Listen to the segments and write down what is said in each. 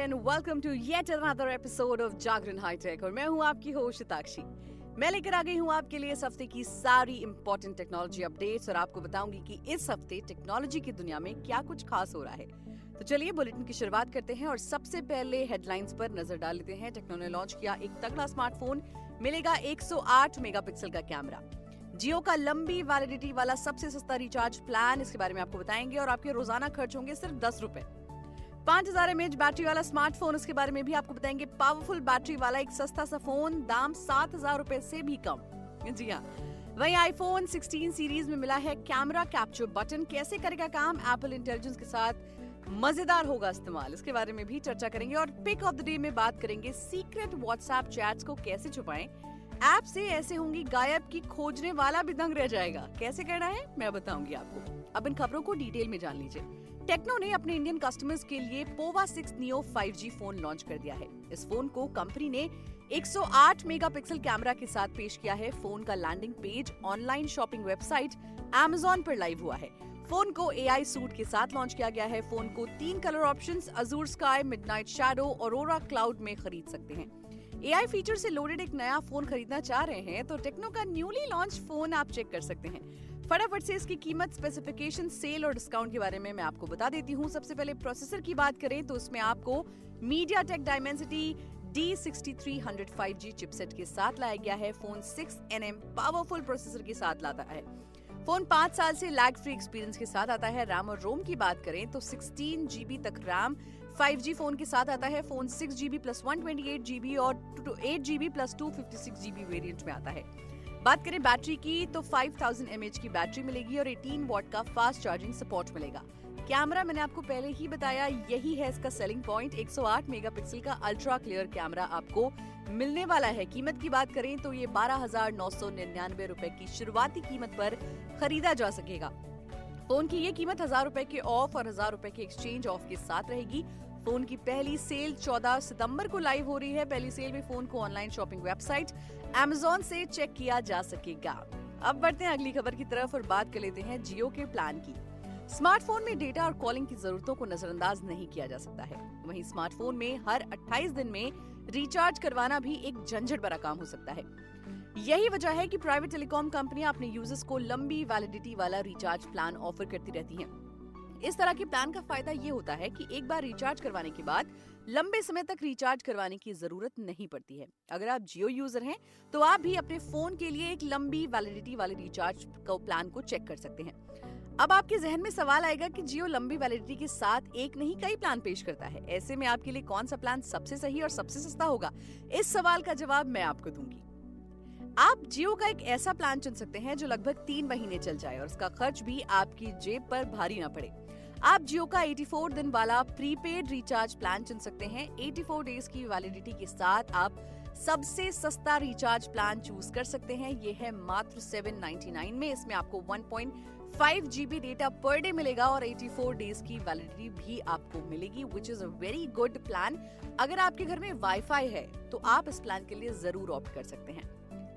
and welcome to yet another episode of Jagran hi-tech. और मैं हूं आपकी होस्ट हिताक्षी। मैं लेकर आ गई हूं आपके लिए इस हफ्ते की सारी इंपॉर्टेंट टेक्नोलॉजी अपडेट्स और आपको बताऊंगी कि इस हफ्ते टेक्नोलॉजी की दुनिया में क्या कुछ खास हो रहा है। तो चलिए बुलेटिन की शुरुआत करते हैं और सबसे पहले हेडलाइंस पर नजर डाल लेते हैं। टेक्नो ने लॉन्च किया एक तगड़ा स्मार्टफोन, मिलेगा 108 मेगापिक्सल का कैमरा। जियो का लंबी वैलिडिटी वाला सबसे सस्ता रिचार्ज प्लान, इसके बारे में आपको बताएंगे। और आपके रोजाना खर्च होंगे सिर्फ 10 रुपए। 5000 mAh बैटरी वाला स्मार्टफोन, उसके बारे में भी आपको बताएंगे। पावरफुल बैटरी वाला एक सस्ता सा फोन, दाम 7000 रुपए से भी कम। जी हाँ, वहीं आईफोन 16 सीरीज में मिला है कैमरा कैप्चर बटन। कैसे करेगा काम, एप्पल इंटेलिजेंस के साथ मजेदार होगा इस्तेमाल, इसके बारे में भी चर्चा करेंगे। और पिक ऑफ द डे में बात करेंगे सीक्रेट व्हाट्सएप चैट्स को कैसे छुपाएं। ऐप से ऐसे होंगी गायब कि खोजने वाला भी दंग रह जाएगा। कैसे करना है मैं बताऊंगी आपको। अब इन खबरों को डिटेल में जान लीजिए। टेक्नो ने अपने इंडियन कस्टमर्स के लिए Pova 6 neo 5G phone launch कर दिया है। इस फोन को कंपनी ने 108 मेगापिक्सल कैमरा के साथ पेश किया है। फोन का landing page online shopping website Amazon पर लाइव हुआ है। फोन को AI सूट के साथ लॉन्च किया गया है। फोन को 3 colour options Azzur sky, midnight shadow, aurora cloud में खरीद सकते हैं। AI फीचर से लोडेड एक नया फोन खरीदना चाह रहे हैं तो टेक्नो का न्यूली लॉन्च फोन आप चेक कर सकते हैं। फटाफट से इसकी कीमत, स्पेसिफिकेशन, सेल और डिस्काउंट के बारे में मैं आपको बता देती हूँ। सबसे पहले प्रोसेसर की बात करें तो उसमें आपको MediaTek Dimensity D6300 5G chipset के साथ लाया गया है। फोन 6nm पावरफुल प्रोसेसर के साथ लाता है। फोन 5 साल से लैग फ्री एक्सपीरियंस के साथ आता है। रैम और रोम की बात करें तो 16 GB तक रैम 5G फोन के साथ आता है। फोन 6 GB प्लस 128 GB और 8 GB प्लस 256 GB वेरिएंट में आता है। बात करें बैटरी की तो 5000 mAh की बैटरी मिलेगी और 18 वॉट का फास्ट चार्जिंग सपोर्ट मिलेगा। कैमरा मैंने आपको पहले ही बताया, यही है इसका सेलिंग पॉइंट। 108 मेगापिक्सल का अल्ट्रा क्लियर कैमरा आपको मिलने वाला है। कीमत की बात करें तो ये 12,999 रुपए की शुरुआती कीमत पर खरीदा जा सकेगा। फोन की ये कीमत 1000 रुपए के ऑफ और 1000 रुपए के एक्सचेंज ऑफ के साथ रहेगी। फोन की पहली सेल 14 सितंबर को लाइव हो रही है। पहली सेल में फोन को ऑनलाइन शॉपिंग वेबसाइट Amazon से चेक किया जा सकेगा। अब बढ़ते हैं अगली खबर की तरफ और बात कर लेते हैं जियो के प्लान की। स्मार्टफोन में डेटा और कॉलिंग की जरूरतों को नजरअंदाज नहीं किया जा सकता है। वहीं स्मार्टफोन में हर 28 दिन में रिचार्ज करवाना भी एक झंझट भरा काम हो सकता है। यही वजह है कि प्राइवेट टेलीकॉम कंपनियां अपने यूजर्स को लंबी वैलिडिटी वाला रिचार्ज प्लान ऑफर करती रहती हैं। इस तरह के प्लान का फायदा ये होता है कि एक बार रिचार्ज करवाने के बाद लंबे समय तक रिचार्ज करवाने की जरूरत नहीं पड़ती है। अगर आप जियो यूजर हैं तो आप भी अपने फोन के लिए एक लंबी वैलिडिटी वाले रिचार्ज प्लान को चेक कर सकते हैं। अब आपके जहन में सवाल आएगा कि जियो लंबी वैलिडिटी के साथ एक नहीं कई प्लान पेश करता है। ऐसे में आपके लिए कौन सा प्लान सबसे सही और सबसे सस्ता होगा, इस सवाल का जवाब मैं आपको दूंगी। आप जियो का एक ऐसा प्लान चुन सकते हैं जो लगभग 3 महीने चल जाए और उसका खर्च भी आपकी जेब पर भारी ना पड़े। आप जियो का 84 दिन वाला प्रीपेड रिचार्ज प्लान चुन सकते हैं। 84 डेज की वैलिडिटी के साथ आप सबसे सस्ता रिचार्ज प्लान चूज कर सकते हैं। ये है मात्र 799 में। इसमें आपको 1.5 GB डेटा पर डे मिलेगा और 84 डेज की वैलिडिटी भी आपको मिलेगी, which is a very good plan. अगर आपके घर में वाईफाई है तो आप इस प्लान के लिए जरूर ऑप्ट कर सकते हैं।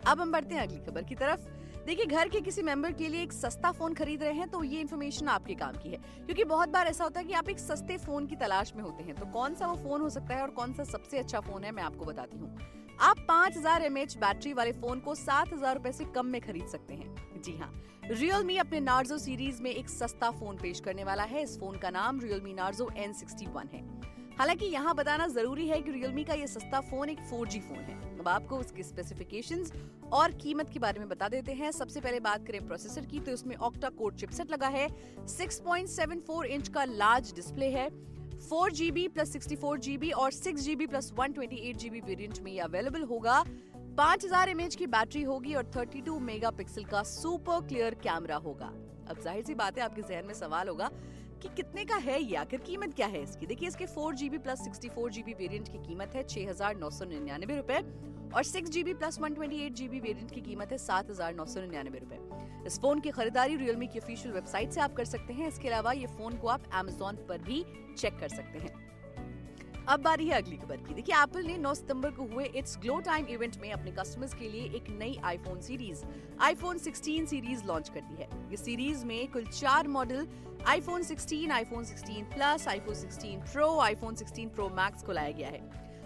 अब हम बढ़ते हैं अगली खबर की तरफ। देखिए, घर के किसी मेंबर के लिए एक सस्ता फोन खरीद रहे हैं तो ये इन्फॉर्मेशन आपके काम की है, क्योंकि बहुत बार ऐसा होता है कि आप एक सस्ते फोन की तलाश में होते हैं। तो कौन सा वो फोन हो सकता है और कौन सा सबसे अच्छा फोन है, मैं आपको बताती हूँ। आप 5000 mAh बैटरी वाले फोन को 7000 रुपए से कम में खरीद सकते हैं। जी हाँ, Realme अपने Narzo सीरीज में एक सस्ता फोन पेश करने वाला है। इस फोन का नाम Realme Narzo N61 है। हालांकि यहाँ बताना जरूरी है कि Realme का ये सस्ता फोन एक 4G फोन है। अब आपको उसके स्पेसिफिकेशंस और कीमत के बारे में बता देते हैं। सबसे पहले बात करें प्रोसेसर की तो इसमें ऑक्टा कोर चिपसेट लगा है। 6.74 इंच का लार्ज डिस्प्ले है। 4 GB प्लस 64 GB और 6 GB प्लस 128 GB वेरिएंट में ये अवेलेबल होगा। 5000 mAh की बैटरी होगी और 32 मेगापिक्सल का सुपर क्लियर कैमरा होगा। अब जाहिर सी बात है, आपके जहन में सवाल होगा कि कितने का है ये, आखिर कीमत क्या है इसकी। देखिए, इसके 4 GB प्लस 64 GB वेरिएंट की कीमत है 6,999 रुपए और 6 GB प्लस 128 GB वेरिएंट की कीमत है 7,999 रुपए। इस फोन की खरीदारी Realme की ऑफिशियल वेबसाइट से आप कर सकते हैं। इसके अलावा ये फोन को आप Amazon पर भी चेक कर सकते हैं। अब बारी है अगली खबर की। देखिए, एप्पल ने 9 सितंबर को हुए इट्स ग्लो टाइम इवेंट में अपने कस्टमर्स के लिए एक नई iPhone series iPhone 16 series launch कर दी है। इस सीरीज में कुल 4 model iPhone 16, iPhone 16 plus, iPhone 16 pro, iPhone 16 pro max को लाया गया है।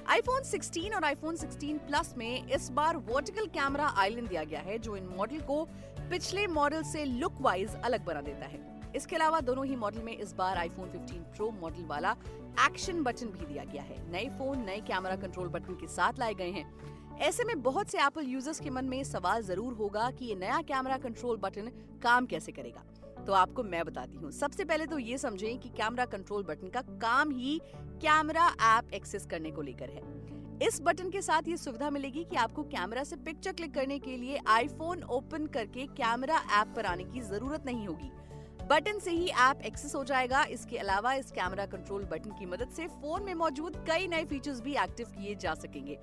आईफोन 16 और आईफोन 16 प्लस में इस बार वर्टिकल कैमरा आइलैंड दिया गया है, जो इन मॉडल को पिछले मॉडल से लुक वाइज अलग बना देता है। इसके अलावा दोनों ही मॉडल में इस बार आईफोन 15 प्रो मॉडल वाला एक्शन बटन भी दिया गया है। नए फोन नए कैमरा कंट्रोल बटन के साथ लाए गए हैं। ऐसे में बहुत से एप्पल यूजर्स के मन में सवाल जरूर होगा कि ये नया कैमरा कंट्रोल बटन काम कैसे करेगा। तो आपको मैं बताती हूँ। सबसे पहले तो ये समझें कि कैमरा कंट्रोल बटन का काम ही कैमरा ऐप एक्सेस करने को लेकर है। इस बटन के साथ ये सुविधा मिलेगी कि आपको कैमरा से पिक्चर क्लिक करने के लिए आईफोन ओपन करके कैमरा ऐप पर आने की जरूरत नहीं होगी। बटन से ही ऐप एक्सेस हो जाएगा। इसके अलावा इस कैमरा कंट्रोल बटन की मदद से फोन में मौजूद कई नए फीचर्स भी एक्टिव किए जा सकेंगे।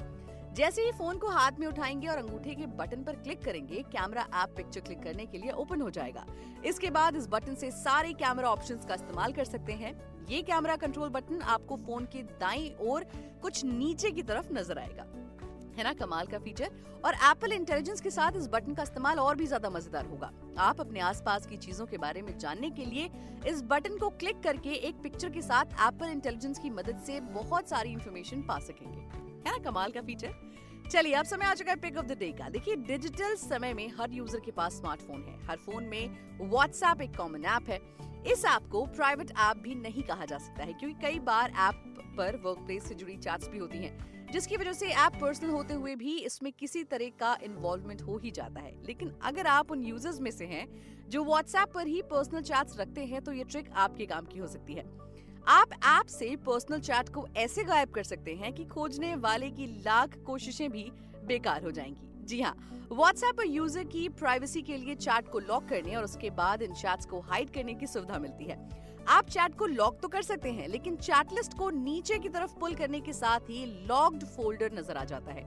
जैसे ही फोन को हाथ में उठाएंगे और अंगूठे के बटन पर क्लिक करेंगे, कैमरा ऐप पिक्चर क्लिक करने के लिए ओपन हो जाएगा। इसके बाद इस बटन से सारे कैमरा ऑप्शंस का इस्तेमाल कर सकते हैं। ये कैमरा कंट्रोल बटन आपको फोन के दाईं ओर कुछ नीचे की तरफ नजर आएगा। है ना कमाल का फीचर। और एप्पल इंटेलिजेंस के साथ इस बटन का इस्तेमाल और भी ज्यादा मजेदार होगा। आप अपने आसपास की चीजों के बारे में जानने के लिए इस बटन को क्लिक करके एक पिक्चर के साथ एप्पल इंटेलिजेंस की मदद से बहुत सारी इंफॉर्मेशन पा सकेंगे। है ना कमाल का फीचर। चलिए, अब समय आ चुका है पिक ऑफ द डे का। देखिए, डिजिटल समय में हर यूजर के पास स्मार्टफोन है। हर फोन में व्हाट्सएप एक कॉमन ऐप है। इस ऐप को प्राइवेट ऐप भी नहीं कहा जा सकता है, क्योंकि कई बार ऐप पर वर्कप्लेस से जुड़ी चैट्स भी होती हैं, जिसकी वजह से ऐप पर्सनल होते हुए भी इसमें किसी तरह का इन्वॉल्वमेंट हो ही जाता है। लेकिन अगर आप उन यूजर्स में से हैं जो व्हाट्सएप पर ही पर्सनल चैट्स रखते हैं, तो ये ट्रिक आपके काम की हो सकती है। आप ऐप से पर्सनल चैट को ऐसे गायब कर सकते हैं कि खोजने वाले की लाख कोशिशें भी बेकार हो जाएंगी। जी हाँ, व्हाट्सएप पर यूजर की प्राइवेसी के लिए चैट को लॉक करने और उसके बाद इन चैट्स को हाइड करने की सुविधा मिलती है। आप चैट को लॉक तो कर सकते हैं, लेकिन चैट लिस्ट को नीचे की तरफ पुल करने के साथ ही लॉक्ड फोल्डर नजर आ जाता है,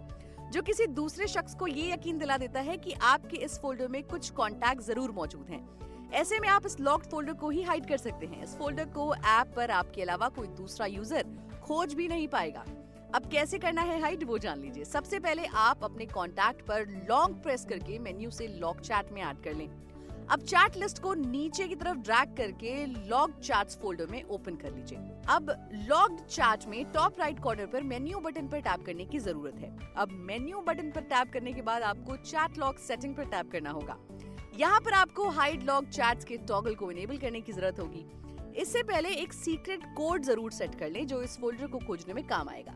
जो किसी दूसरे शख्स को ये यकीन दिला देता है कि आपके इस फोल्डर में कुछ कॉन्टैक्ट जरूर मौजूद हैं। ऐसे में आप इस लॉक्ड फोल्डर को ही हाइड कर सकते हैं। इस फोल्डर को ऐप पर आपके अलावा कोई दूसरा यूजर खोज भी नहीं पाएगा। अब कैसे करना है हाइड, वो जान लीजिए। सबसे पहले आप अपने कॉन्टैक्ट पर लॉन्ग प्रेस करके मेन्यू से लॉक चैट में ऐड कर लें। अब चैट लिस्ट को नीचे की तरफ ड्रैग करके लॉग्ड चैट्स फोल्डर में ओपन कर लीजिए। अब लॉग्ड चैट में टॉप राइट कॉर्नर पर मेन्यू बटन पर टैप करने की जरूरत है। अब मेन्यू बटन पर टैप करने के बाद आपको चैट लॉक सेटिंग पर टैप करना होगा। यहाँ पर आपको हाइड लॉग चैट्स के टॉगल को इनेबल करने की जरूरत होगी। इससे पहले एक सीक्रेट कोड जरूर सेट कर लें, जो इस फोल्डर को खोजने में काम आएगा।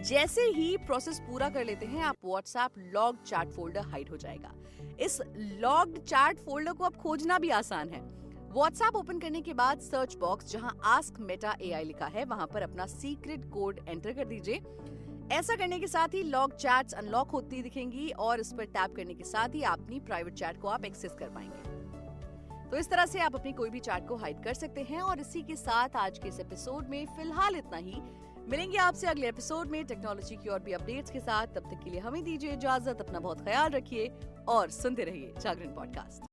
जैसे ही प्रोसेस पूरा कर लेते हैं, आप WhatsApp log chat folder hide हो जाएगा। इस लॉग्ड चैट फोल्डर को अब खोजना भी आसान है। व्हाट्सएप ओपन करने के बाद सर्च बॉक्स जहां आस्क मेटा एआई लिखा है, वहां पर अपना सीक्रेट कोड एंटर कर दीजिए। ऐसा करने के साथ ही लॉग चैट्स अनलॉक होती दिखेंगी और इस पर टैप करने के साथ ही अपनी प्राइवेट चैट को आप एक्सेस कर पाएंगे। तो इस तरह से आप अपनी कोई भी चैट को हाइड कर सकते हैं। और इसी के साथ आज के इस एपिसोड में फिलहाल इतना ही। मिलेंगे आपसे अगले एपिसोड में टेक्नोलॉजी की और भी अपडेट्स के साथ। तब तक के लिए हमें दीजिए इजाजत। अपना बहुत ख्याल रखिए और सुनते रहिए जागरण पॉडकास्ट।